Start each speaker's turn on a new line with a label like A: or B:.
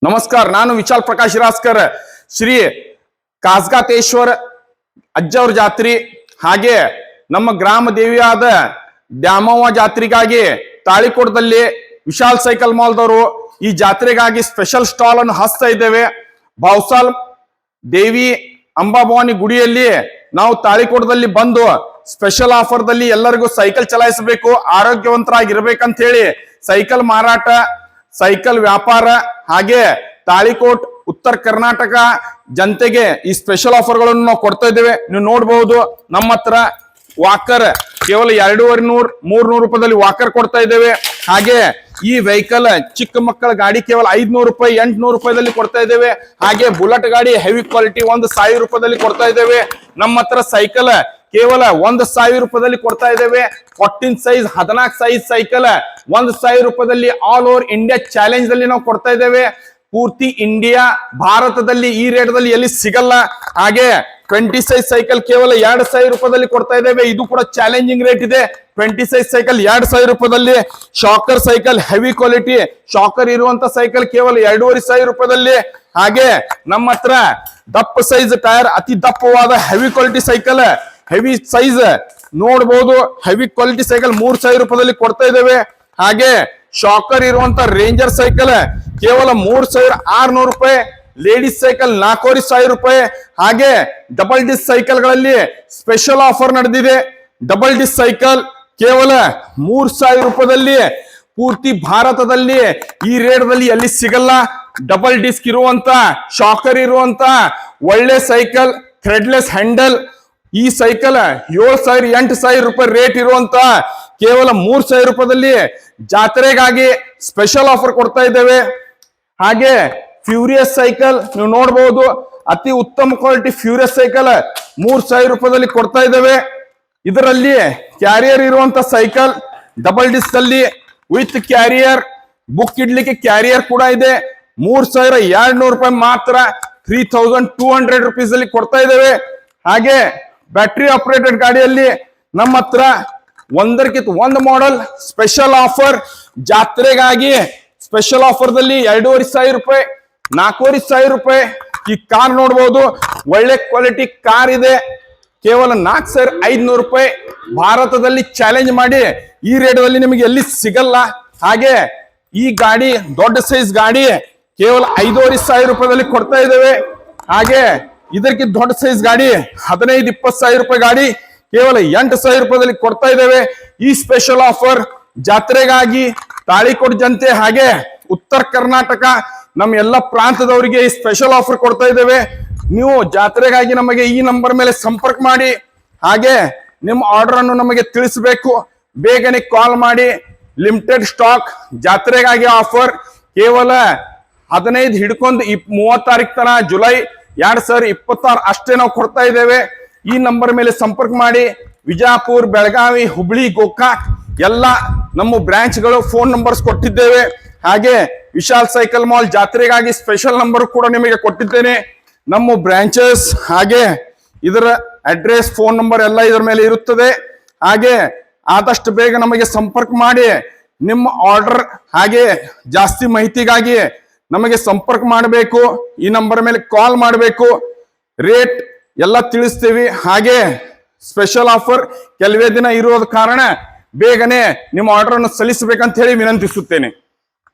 A: नमस्कार, ನಾನು ವಿಶಾಲ್ ಪ್ರಕಾಶ್ ರಾಸ್ಕರ್. ಶ್ರೀ ಕಾಸ್ಗಾತೇಶ್ವರ ಅಜ್ಜವ್ರ ಜಾತ್ರೆ ಹಾಗೆ ನಮ್ಮ ಗ್ರಾಮ ದೇವಿಯಾದ ದ್ಯಾಮವ್ವ ಜಾತ್ರೆಗಾಗಿ ತಾಳಿಕೋಟದಲ್ಲಿ ವಿಶಾಲ್ ಸೈಕಲ್ ಮಾಲ್ದವರು ಈ ಜಾತ್ರೆಗಾಗಿ ಸ್ಪೆಷಲ್ ಸ್ಟಾಲ್ ಅನ್ನು ಹಾಸ್ತಾ ಇದ್ದೇವೆ. ಭಾವಸಾಲ್ ದೇವಿ ಅಂಬಾಭವಾನಿ ಗುಡಿಯಲ್ಲಿ ನಾವು ತಾಳಿಕೋಟದಲ್ಲಿ ಬಂದು ಸ್ಪೆಷಲ್ ಆಫರ್ ದಲ್ಲಿ ಎಲ್ಲರಿಗೂ ಸೈಕಲ್ ಚಲಾಯಿಸಬೇಕು, ಆರೋಗ್ಯವಂತರಾಗಿರ್ಬೇಕಂತ ಹೇಳಿ ಸೈಕಲ್ ಮಾರಾಟ, ಸೈಕಲ್ ವ್ಯಾಪಾರ ಹಾಗೆ ತಾಳಿಕೋಟ್ ಉತ್ತರ ಕರ್ನಾಟಕ ಜನತೆಗೆ ಈ ಸ್ಪೆಷಲ್ ಆಫರ್ ಗಳನ್ನು ನಾವು ಕೊಡ್ತಾ ಇದ್ದೇವೆ. ನೀವು ನೋಡಬಹುದು, ನಮ್ಮ ಹತ್ರ ವಾಕರ್ ಕೇವಲ 250-300 ರೂಪಾಯಿದಲ್ಲಿ ವಾಕರ್ ಕೊಡ್ತಾ ಇದ್ದೇವೆ. ಹಾಗೆ ಈ ವೆಹಿಕಲ್ ಚಿಕ್ಕ ಮಕ್ಕಳ ಗಾಡಿ ಕೇವಲ 500 ರೂಪಾಯಿ 800 ರೂಪಾಯಿದಲ್ಲಿ ಕೊಡ್ತಾ ಇದ್ದೇವೆ. ಹಾಗೆ ಬುಲೆಟ್ ಗಾಡಿ ಹೆವಿ ಕ್ವಾಲಿಟಿ 1000 ರೂಪಾಯಿದಲ್ಲಿ ಕೊಡ್ತಾ ಇದ್ದೇವೆ. ನಮ್ಮ ಹತ್ರ ಸೈಕಲ್ ಕೇವಲ 1000 ರೂಪಾಯಿದಲ್ಲಿ ಕೊಡ್ತಾ ಇದ್ದೇವೆ. 14 ಸೈಜ್ 14 ಸೈಜ್ ಸೈಕಲ್ 1000 ರೂಪಾಯಿದಲ್ಲಿ ಆಲ್ ಓವರ್ ಇಂಡಿಯಾ ಚಾಲೆಂಜ್ ದಲ್ಲಿ ನಾವು ಕೊಡ್ತಾ ಇದ್ದೇವೆ. ಪೂರ್ತಿ ಇಂಡಿಯಾ ಭಾರತದಲ್ಲಿ ಈ ರೇಟ್ ದಲ್ಲಿ ಎಲ್ಲಿ ಸಿಗಲ್ಲ. ಹಾಗೆ 20 ಸೈಜ್ ಸೈಕಲ್ ಕೇವಲ 2000 ರೂಪಾಯಿದಲ್ಲಿ ಕೊಡ್ತಾ ಇದ್ದೇವೆ. ಇದು ಕೂಡ ಚಾಲೆಂಜಿಂಗ್ ರೇಟ್ ಇದೆ. 20 ಸೈಜ್ ಸೈಕಲ್ 2000 ರೂಪಾಯಿದಲ್ಲಿ. Shocker cycle heavy quality shocker ಇರುವಂತ ಸೈಕಲ್ ಕೇವಲ 2500 ರೂಪಾಯಿದಲ್ಲಿ. ಹಾಗೆ ನಮ್ಮ ಹತ್ರ ದಪ್ಪ ಸೈಜ್ ಟೈರ್ ಅತಿ ದಪ್ಪವಾದ heavy quality cycle heavy size ನೋಡಬಹುದು. ಹೆವಿ ಕ್ವಾಲಿಟಿ ಸೈಕಲ್ 3000 ರೂಪಾಯಿದಲ್ಲಿ ಕೊಡ್ತಾ ಇದ್ದೇವೆ. ಹಾಗೆ ಶಾಕರ್ ಇರುವಂತ ರೇಂಜರ್ ಸೈಕಲ್ ಕೇವಲ 3600 ರೂಪಾಯಿ. ಲೇಡೀಸ್ ಸೈಕಲ್ 4500 ರೂಪಾಯಿ. ಹಾಗೆ ಡಬಲ್ ಡಿಸ್ ಸೈಕಲ್ ಗಳಲ್ಲಿ ಸ್ಪೆಷಲ್ ಆಫರ್ ನಡೆದಿದೆ. ಡಬಲ್ ಡಿಸ್ ಸೈಕಲ್ ಕೇವಲ 3000 ರೂಪಾಯಿದಲ್ಲಿ. ಪೂರ್ತಿ ಭಾರತದಲ್ಲಿ ಈ ರೇಟ್ದಲ್ಲಿ ಎಲ್ಲಿ ಸಿಗಲ್ಲ. ಡಬಲ್ ಡಿಸ್ಕ್ ಇರುವಂತ ಶಾಕರ್ ಇರುವಂತ ಒಳ್ಳೆ ಸೈಕಲ್, ಥ್ರೆಡ್ಲೆಸ್ ಹ್ಯಾಂಡಲ್. ಈ ಸೈಕಲ್ 7000-8000 ರೂಪಾಯಿ ರೇಟ್ ಇರುವಂತ ಕೇವಲ 3000 ರೂಪಾಯಿದಲ್ಲಿ ಜಾತ್ರೆಗಾಗಿ ಸ್ಪೆಷಲ್ ಆಫರ್ ಕೊಡ್ತಾ ಇದ್ದೇವೆ. ಹಾಗೆ ಫ್ಯೂರಿಯಸ್ ಸೈಕಲ್ ನೀವು ನೋಡಬಹುದು, ಅತಿ ಉತ್ತಮ ಕ್ವಾಲಿಟಿ ಫ್ಯೂರಿಯಸ್ ಸೈಕಲ್ 3000 ರೂಪಾಯಿದಲ್ಲಿ ಕೊಡ್ತಾ ಇದ್ದೇವೆ. ಇದರಲ್ಲಿ ಕ್ಯಾರಿಯರ್ ಇರುವಂತ ಸೈಕಲ್ ಡಬಲ್ ಡಿಸ್ಕ್ ಅಲ್ಲಿ ವಿತ್ ಕ್ಯಾರಿಯರ್, ಬುಕ್ ಇಡ್ಲಿಕ್ಕೆ ಕ್ಯಾರಿಯರ್ ಕೂಡ ಇದೆ. 3200 ರೂಪಾಯಿ ಮಾತ್ರ 3200 ರೂಪೀಸ್ ಅಲ್ಲಿ ಕೊಡ್ತಾ ಇದ್ದೇವೆ. ಹಾಗೆ ಬ್ಯಾಟರಿ ಆಪರೇಟೆಡ್ ಗಾಡಿಯಲ್ಲಿ ನಮ್ಮ ಹತ್ರ ಒಂದಕ್ಕಿಂತ ಒಂದು ಮಾಡೆಲ್ ಸ್ಪೆಷಲ್ ಆಫರ್ ಜಾತ್ರೆಗಾಗಿ ಸ್ಪೆಷಲ್ ಆಫರ್ ದಲ್ಲಿ 2500 ರೂಪಾಯಿ 4500 ರೂಪಾಯಿ. ಈ ಕಾರ್ ನೋಡಬಹುದು, ಒಳ್ಳೆ ಕ್ವಾಲಿಟಿ ಕಾರ್ ಇದೆ. ಕೇವಲ 4500 ರೂಪಾಯಿ. ಭಾರತದಲ್ಲಿ ಚಾಲೆಂಜ್ ಮಾಡಿ ಈ ರೇಟ್ದಲ್ಲಿ ನಿಮಗೆ ಎಲ್ಲಿ ಸಿಗಲ್ಲ. ಹಾಗೆ ಈ ಗಾಡಿ ದೊಡ್ಡ ಸೈಜ್ ಗಾಡಿ ಕೇವಲ 5500 ರೂಪಾಯಿದಲ್ಲಿ ಕೊಡ್ತಾ ಇದ್ದೇವೆ. ಹಾಗೆ ಇದಕ್ಕೆ ದೊಡ್ಡ ಸೈಜ್ ಗಾಡಿ 15-20 ರೂಪಾಯಿ ಗಾಡಿ ಕೇವಲ 8000 ರೂಪಾಯಿದಲ್ಲಿ ಕೊಡ್ತಾ ಇದ್ದೇವೆ. ಈ ಸ್ಪೆಷಲ್ ಆಫರ್ ಜಾತ್ರೆಗಾಗಿ ತಾಳಿಕೋಟ್ ಜನತೆ ಹಾಗೆ ಉತ್ತರ ಕರ್ನಾಟಕ ನಮ್ಮ ಎಲ್ಲ ಪ್ರಾಂತದವರಿಗೆ ಈ ಸ್ಪೆಷಲ್ ಆಫರ್ ಕೊಡ್ತಾ ಇದ್ದೇವೆ. ನೀವು ಜಾತ್ರೆಗಾಗಿ ನಮಗೆ ಈ ನಂಬರ್ ಮೇಲೆ ಸಂಪರ್ಕ ಮಾಡಿ. ಹಾಗೆ ನಿಮ್ಮ ಆರ್ಡರ್ ಅನ್ನು ನಮಗೆ ತಿಳಿಸಬೇಕು. ಬೇಗನೆ ಕಾಲ್ ಮಾಡಿ. ಲಿಮಿಟೆಡ್ ಸ್ಟಾಕ್ ಜಾತ್ರೆಗಾಗಿ ಆಫರ್ ಕೇವಲ 15 ಹಿಡ್ಕೊಂಡು 30 ತಾರೀಕು ತನ ಜುಲೈ 2026 ಅಷ್ಟೇ ನಾವು ಕೊಡ್ತಾ ಇದ್ದೇವೆ. ಈ ನಂಬರ್ ಮೇಲೆ ಸಂಪರ್ಕ ಮಾಡಿ. ವಿಜಯಪುರ, ಬೆಳಗಾವಿ, ಹುಬ್ಳಿ, ಗೋಕಾಕ್ ಎಲ್ಲ ನಮ್ಮ ಬ್ರಾಂಚ್ಗಳು ಫೋನ್ ನಂಬರ್ಸ್ ಕೊಟ್ಟಿದ್ದೇವೆ. ಹಾಗೆ ವಿಶಾಲ್ ಸೈಕಲ್ ಮಾಲ್ ಜಾತ್ರೆಗಾಗಿ ಸ್ಪೆಷಲ್ ನಂಬರ್ ಕೂಡ ನಿಮಗೆ ಕೊಟ್ಟಿದ್ದೇನೆ. ನಮ್ಮ ಬ್ರಾಂಚಸ್ ಹಾಗೆ ಇದರ ಅಡ್ರೆಸ್, ಫೋನ್ ನಂಬರ್ ಎಲ್ಲ ಇದರ ಮೇಲೆ ಇರುತ್ತದೆ. ಹಾಗೆ ಆದಷ್ಟು ಬೇಗ ನಮಗೆ ಸಂಪರ್ಕ ಮಾಡಿ. ನಿಮ್ಮ ಆರ್ಡರ್ ಹಾಗೆ ಜಾಸ್ತಿ ಮಾಹಿತಿಗಾಗಿ ನಮಗೆ ಸಂಪರ್ಕ ಮಾಡಬೇಕು. ಈ ನಂಬರ್ ಮೇಲೆ ಕಾಲ್ ಮಾಡಬೇಕು. ರೇಟ್ ಎಲ್ಲ ತಿಳಿಸ್ತೀವಿ. ಹಾಗೆ ಸ್ಪೆಷಲ್ ಆಫರ್ ಕೆಲವೇ ದಿನ ಇರೋದ ಕಾರಣ ಬೇಗನೆ ನಿಮ್ಮ ಆರ್ಡರ್ ಅನ್ನು ಸಲ್ಲಿಸಬೇಕಂತ ಹೇಳಿ ವಿನಂತಿಸುತ್ತೇನೆ.